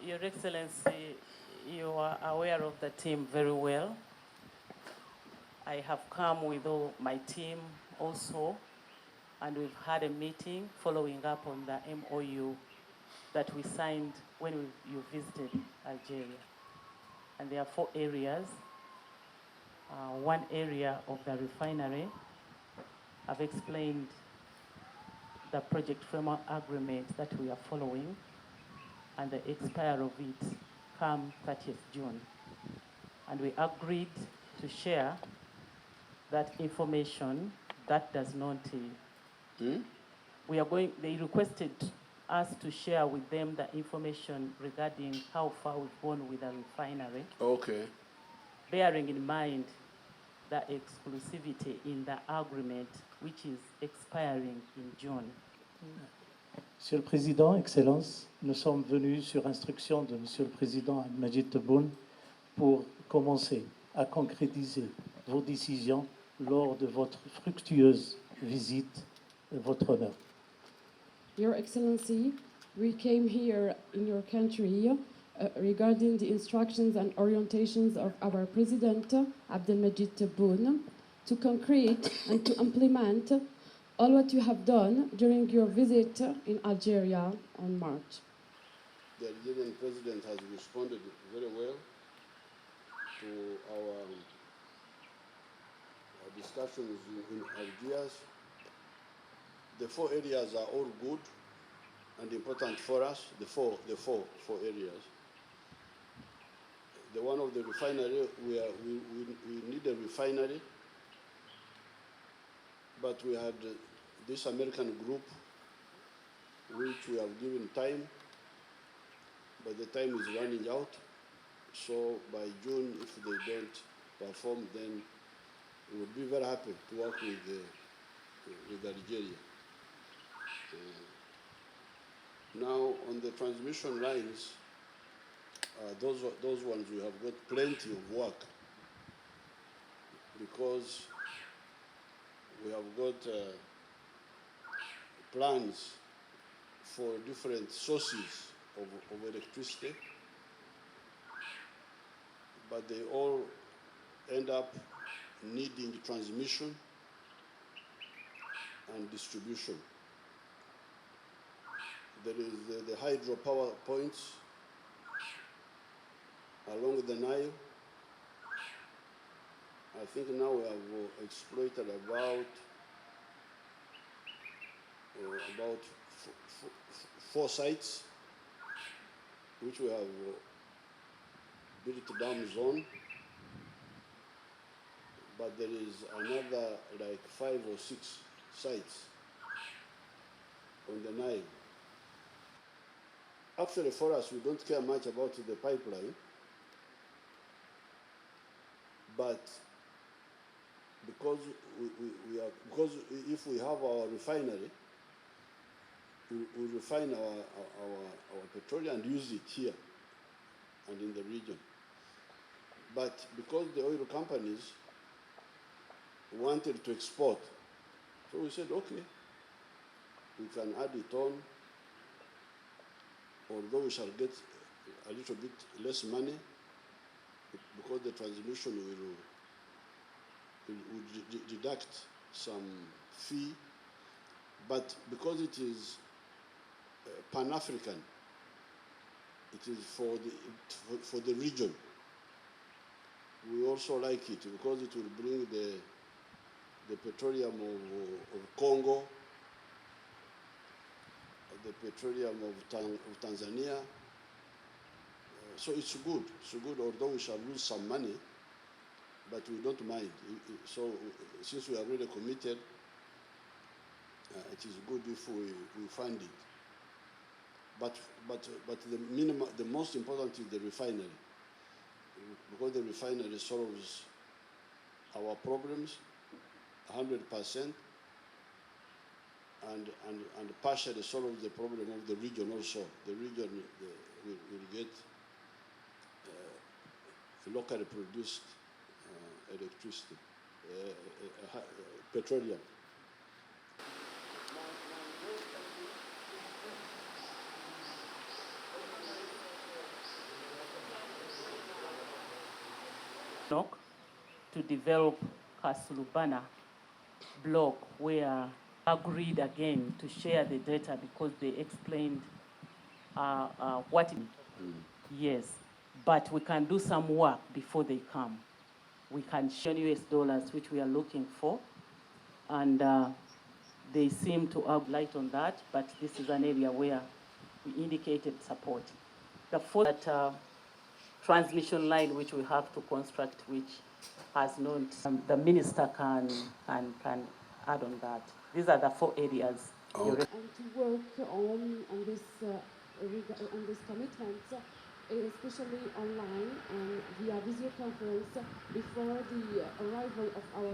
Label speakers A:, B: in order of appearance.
A: Your Excellency, you are aware of the team very well. I have come with all my team also, and we've had a meeting following up on the MOU that we signed when you visited Algeria. And there are 4 areas. One area of the refinery, I've explained the project framework agreement that we are following, and the expire of it come 30th June. And we agreed to share that information. That does not, they requested us to share with them the information regarding how far we've gone with the refinery.
B: Okay.
A: Bearing in mind the exclusivity in the agreement, which is expiring in June.
C: Monsieur le Président, Excellences, nous sommes venus sur instruction de Monsieur le Président Abdelmajid Tebboune pour commencer à concrétiser vos décisions lors de votre fructueuse visite, votre honneur.
D: Your Excellency, we came here in your country regarding the instructions and orientations of our President Abdelmajid Tebboune to concrete and to implement all what you have done during your visit in Algeria on March.
B: The Algerian president has responded very well to our discussions in Algiers. The 4 areas are all good and important for us, the four areas. The one of the refinery, we need a refinery, but we had this American group which we have given time, but the time is running out. So by June, if they don't perform, then we would be very happy to work with Algeria. Now on the transmission lines, those ones we have got plenty of work, because we have got plans for different sources of electricity, but they all end up needing transmission and distribution. There is the hydropower points along the Nile. I think now we have exploited about 4 sites which we have built dams on, but there is another like 5 or 6 sites on the Nile. Actually, for us, we don't care much about the pipeline, but because because if we have our refinery, we refine our petroleum and use it here and in the region. But because the oil companies wanted to export, so we said, okay, we can add it on, although we shall get a little bit less money, because the transmission will deduct some fee, but because it is Pan-African, it is for the region. We also like it because it will bring the petroleum of Congo, the petroleum of Tanzania. So it's good, although we shall lose some money, but we don't mind. So since we are already committed, it is good if we fund it. But the most important is the refinery, because the refinery solves our problems 100%, and partially solves the problem of the region also. The region will get locally produced electricity, petroleum.
A: to develop Kasulubana block where agreed again to share the data because they explained what it yes, but we can do some work before they come. We can share US dollars, which we are looking for, and they seem to have light on that, but this is an area where we indicated support. The fourth transmission line which we have to construct, which has not, the minister can add on that. These are the 4 areas.
B: Okay.
D: And to work on this commitment, especially online and via video conference before the arrival of our